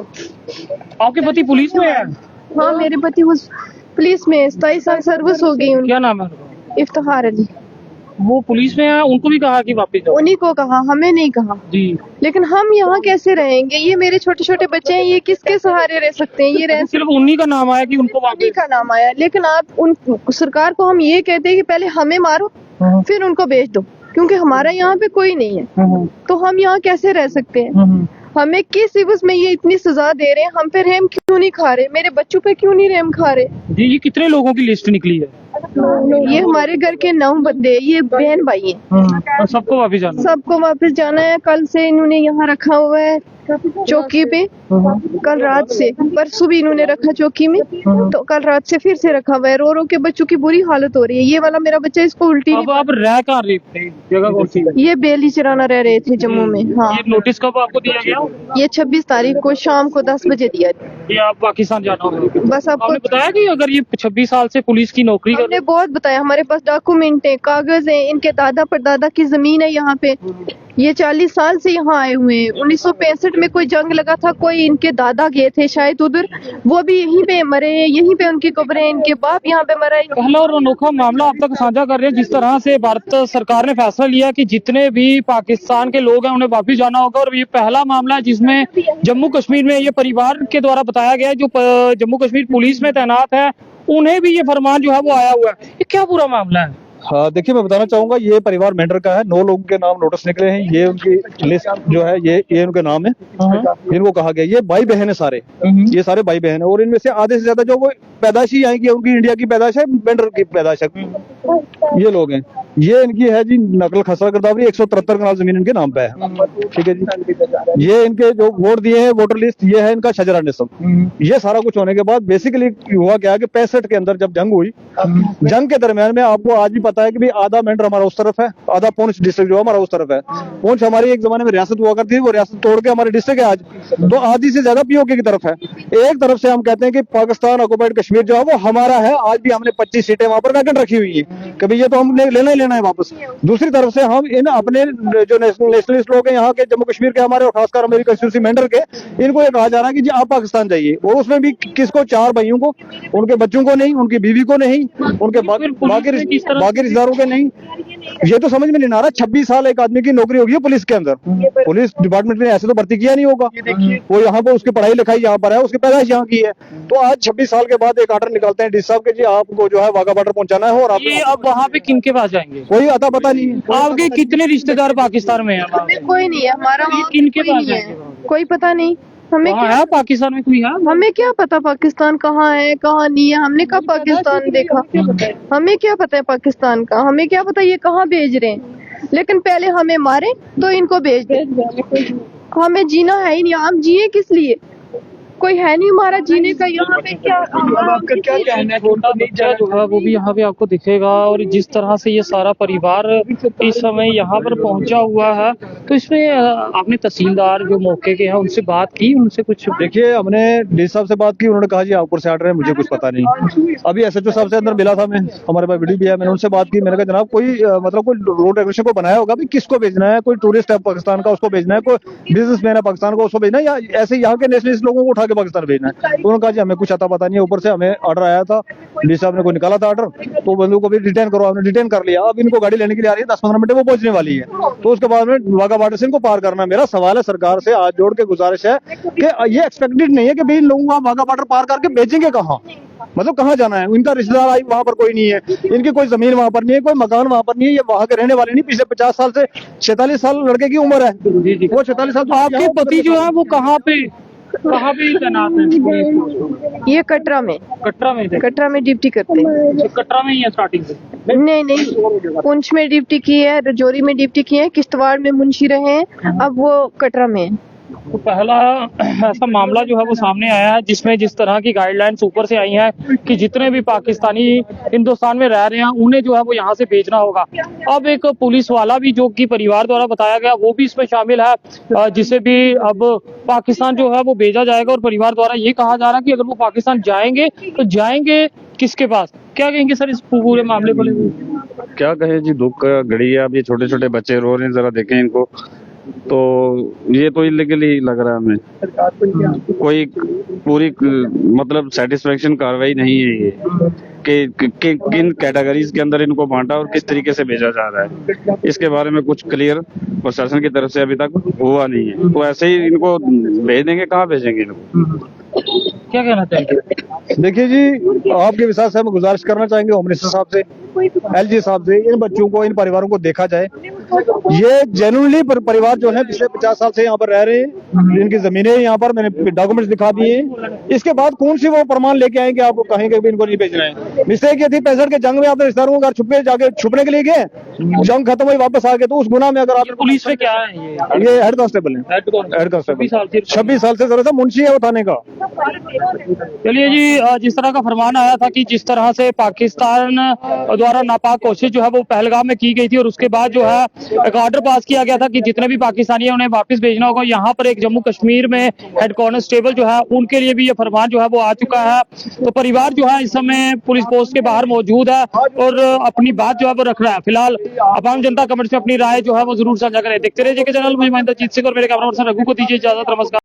दो। आपके पति पुलिस में है? हाँ, मेरे पति उस पुलिस में 27 साल सर्विस हो गई उनकी। क्या नाम है उनका? इफ्तिखार अली। वो पुलिस में है, उनको भी कहा कि वापस जाओ? उन्हीं को कहा, हमें नहीं कहा। जी। लेकिन हम यहाँ कैसे रहेंगे? ये मेरे छोटे छोटे बच्चे हैं, ये किसके सहारे रह सकते हैं? ये रह सिर्फ उन्हीं का नाम आया कि उनको उन्हीं वापस? का नाम आया, लेकिन आप उन सरकार को हम ये कहते हैं कि पहले हमें मारो फिर उनको भेज दो, क्योंकि हमारा यहाँ पे कोई नहीं है। तो हम यहाँ कैसे रह सकते हैं? हमें किस एवज में ये इतनी सजा दे रहे हैं? हम पे रहम क्यों नहीं खा रहे? मेरे बच्चों पे क्यों नहीं रहम खा रहे? जी, ये कितने लोगों की लिस्ट निकली है? ये हमारे घर के 9 बंदे, ये बहन भाई हैं। और सबको वापस जाना? सबको वापस जाना है। कल से इन्होंने यहाँ रखा हुआ है चौकी पे, कल रात से। परसों भी इन्होंने रखा चौकी में, तो कल रात से फिर से रखा हुआ है। रो रो के बच्चों की बुरी हालत हो रही है। ये वाला मेरा बच्चा, इसको उल्टी अब आप रह कहाँ रहे थे? जगह कौन सी? ये बेली चराना रह रहे थे जम्मू में। हाँ, ये नोटिस कब आपको दिया गया? ये 26 तारीख को शाम को 10 बजे दिया। ये आप पाकिस्तान जाना होगा? बस आपको आपने बताया कि अगर ये 26 साल से पुलिस की नौकरी कर हमने बहुत बताया, हमारे पास डॉक्यूमेंट है, कागज है, इनके दादा परदादा की जमीन है यहाँ पे। ये 40 साल से यहाँ आए हुए हैं। 1965 में कोई जंग लगा था, कोई इनके दादा गए थे शायद उधर, वो भी यहीं पे मरे हैं, यहीं पे उनकी कब्रें हैं। इनके बाप यहाँ पे मरा है। पहला और अनोखा मामला आप तक साझा कर रहे हैं, जिस तरह से भारत सरकार ने फैसला लिया कि जितने भी पाकिस्तान के लोग हैं उन्हें वापस जाना होगा। और ये पहला मामला है जिसमें जम्मू कश्मीर में ये परिवार के द्वारा बताया गया है, जो जम्मू कश्मीर पुलिस में तैनात है, उन्हें भी ये फरमान जो है वो आया हुआ है। ये क्या पूरा मामला है? हाँ, देखिए मैं बताना चाहूंगा, ये परिवार मेंढर का है। 9 लोगों के नाम नोटिस निकले हैं। ये उनकी लिस्ट जो है, ये उनके नाम है जिनको कहा गया। ये भाई बहन है सारे, ये सारे भाई बहन है। और इनमें से आधे से ज्यादा जो वो पैदाशी आएंगी, उनकी इंडिया की पैदाश है, मेंढर की पैदाश है। ये लोग हैं। ये इनकी है जी नकल खसरा गिरदावरी। 173 कनाल जमीन इनके नाम पे है। ठीक है जी। ये इनके जो वोट दिए हैं, वोटर लिस्ट, ये है इनका शजरा निसब। ये सारा कुछ होने के बाद बेसिकली हुआ क्या कि 65 के अंदर जब जंग हुई, जंग के दरमियान में आपको आज भी पता है कि भाई आधा मेंढर हमारा उस तरफ है, आधा पुंछ डिस्ट्रिक्ट जो हमारा उस तरफ है। पुंछ हमारी एक जमाने में रियासत हुआ करती थी, वो रियासत तोड़ के हमारे डिस्ट्रिक्ट है आज, तो आधी से ज्यादा पीओके की तरफ है। एक तरफ से हम कहते हैं कि पाकिस्तान ऑक्युपाइड कश्मीर जो है वो हमारा है। आज भी हमने 25 सीटें वहां पर वैकेंट रखी हुई है, कभी ये तो हमने लेना ही लेना है वापस। दूसरी तरफ से हम इन अपने जो नेशनलिस्ट लोग हैं यहाँ के, जम्मू कश्मीर के हमारे, और खासकर हमारी कंस्टिट्यूंसी मेंढर के, इनको ये कहा जा रहा है कि जी आप पाकिस्तान जाइए। और उसमें भी किसको? 4 भाइयों को, उनके बच्चों को नहीं, उनकी बीवी को नहीं, उनके बाकी रिश्तेदारों के नहीं। ये तो समझ में नहीं आ रहा। 26 साल एक आदमी की नौकरी होगी पुलिस के अंदर, पुलिस डिपार्टमेंट ने ऐसे तो भर्ती किया नहीं होगा। वो यहाँ पर उसकी पढ़ाई लिखाई यहाँ पर है, उसकी पैदाइश यहाँ की है। तो आज 26 साल के बाद एक आर्डर निकालते हैं डी साहब के, जी आपको जो है वाघा बॉर्डर पहुंचाना है। और ये अब वहाँ पे किन के पास जाएंगे? कोई अता पता नहीं है। आपके कितने रिश्तेदार पाकिस्तान में हैं? हमें कोई नहीं है, हमारा वहाँ किन के कोई पास नहीं है, जाएंगे? कोई पता नहीं। हमें वहाँ क्या है पाकिस्तान में कोई है? हमें क्या पता पाकिस्तान कहाँ है कहाँ नहीं है? हमने कब पाकिस्तान देखा? हमें क्या पता है पाकिस्तान का? हमें क्या पता ये कहाँ भेज रहे हैं? लेकिन पहले हमें मारे तो इनको भेज दे। हमें जीना है ही नहीं, हम जिए किस लिए? कोई है नहीं हमारा जीने का यहाँ पे। क्या आपका क्या कहना है? छोटा बच्चा जो है वो भी यहाँ पे आपको दिखेगा। और जिस तरह से ये सारा परिवार इस समय यहाँ पर पहुंचा हुआ है, तो इसमें आपने तहसीलदार जो मौके के हैं उनसे बात की? उनसे कुछ? देखिए, हमने डी साहब से बात की, उन्होंने कहा जी आप ऊपर से ऑर्डर है, मुझे कुछ पता नहीं। अभी SHO साहब से अंदर मिला था मैं, हमारे पास वीडियो भी है, मैंने उनसे बात की। मैंने कहा जनाब कोई मतलब कोई रोड रेगुलेशन को बनाया होगा, किसको भेजना है? कोई टूरिस्ट है पाकिस्तान का, उसको भेजना है? कोई बिजनेसमैन है पाकिस्तान का, उसको भेजना है? या ऐसे यहाँ के नेशनलिस्ट लोगों को उठा के पाकिस्तान भेजना है? तो उन्होंने कहा जी हमें कुछ आता पता नहीं है। ऊपर से हमें ऑर्डर आया था, डी साहब ने कोई निकाला था ऑर्डर, तो बंदों को भी डिटेन करो। हमने डिटेन कर लिया। अब इनको गाड़ी लेने के लिए आ रही है, 10-15 मिनट में वो पहुंचने वाली है। तो उसके बाद में वाघा बॉर्डर से इनको पार करना। मेरा सवाल है सरकार से, हाथ जोड़ के गुजारिश है कि ये एक्सपेक्टेड नहीं है कि भाई इन लोगों को वाघा बॉर्डर पार करके भेजेंगे कहाँ? मतलब कहाँ जाना है? इनका रिश्तेदार आई वहां पर कोई नहीं है, इनकी कोई जमीन वहां पर नहीं है, कोई मकान वहां पर नहीं है, ये वहां के रहने वाले नहीं। पिछले 50 साल से 46 साल लड़के की उम्र है, वो 46 साल। आपके पति जो है वो कहाँ पे तैनात है? ये कटरा में ड्यूटी करते हैं। कटरा में ही है स्टार्टिंग से? नहीं, पुंछ में ड्यूटी की है, रजौरी में ड्यूटी की है, किश्तवाड़ में मुंशी रहे हैं, अब वो कटरा में है। तो पहला ऐसा मामला जो है वो सामने आया है जिसमें जिस तरह की गाइडलाइंस ऊपर से आई हैं कि जितने भी पाकिस्तानी हिंदुस्तान में रह रहे हैं उन्हें जो है वो यहाँ से भेजना होगा। अब एक पुलिस वाला भी जो कि परिवार द्वारा बताया गया वो भी इसमें शामिल है, जिसे भी अब पाकिस्तान जो है वो भेजा जाएगा। और परिवार द्वारा ये कहा जा रहा है कि अगर वो पाकिस्तान जाएंगे तो जाएंगे किसके पास? क्या कहेंगे सर इस पूरे मामले को लेकर? क्या कहे जी, दुख का घड़ी है। अब ये छोटे छोटे बच्चे रो रहे हैं, जरा देखें इनको। तो ये तो इलीगली लग रहा है हमें। कोई पूरी मतलब सेटिस्फेक्शन कार्रवाई नहीं है ये कि किन कैटेगरीज के अंदर इनको बांटा और किस तरीके से भेजा जा रहा है, इसके बारे में कुछ क्लियर प्रशासन की तरफ से अभी तक हुआ नहीं है। तो ऐसे ही इनको भेज देंगे, कहाँ भेजेंगे इनको? क्या कहना चाहेंगे? देखिए जी, आपके विश्वास से हम गुजारिश करना चाहेंगे होम मिनिस्टर साहब से, एलजी साहब से, इन बच्चों को, इन परिवारों को देखा जाए। ये जेन्युइनली परिवार जो है पिछले 50 साल से यहाँ पर रह रहे हैं, इनकी जमीनें यहाँ पर मैंने डॉक्यूमेंट्स दिखा दिए हैं। इसके बाद कौन सी वो प्रमाण लेके आएंगे आपको कहेंगे भी इनको नहीं भेज रहे हैं? मिस्टेक ये थी 65 के जंग में आपने रिश्तेदारों को घर छुपके जाके छुपने के लिए गए, जंग खत्म हुई वापस आ गए, तो उस गुना में अगर आप पुलिस में क्या है ये हेड कांस्टेबल है, हेड कांस्टेबल 26 साल से जरूरत है, मुंशी है वो थाने का। चलिए जी, जिस तरह का फरमान आया था कि जिस तरह से पाकिस्तान द्वारा नापाक कोशिश जो है वो पहलगाम में की गई थी और उसके बाद जो है एक ऑर्डर पास किया गया था कि जितने भी पाकिस्तानी हैं उन्हें वापस भेजना होगा। यहाँ पर एक जम्मू कश्मीर में हेड कांस्टेबल जो है उनके लिए भी ये फरमान जो है वो आ चुका है। तो परिवार जो है इस समय पुलिस पोस्ट के बाहर मौजूद है और अपनी बात जो है वो रख रहा है। फिलहाल आम जनता कमेंट्स में अपनी राय जो है वो जरूर साझा करें। देखते रहिए जेके चैनल में। मैं इंद्रजीत सिंह और मेरे कैमरा पर्सन रघु को दीजिए इजाजत। नमस्कार।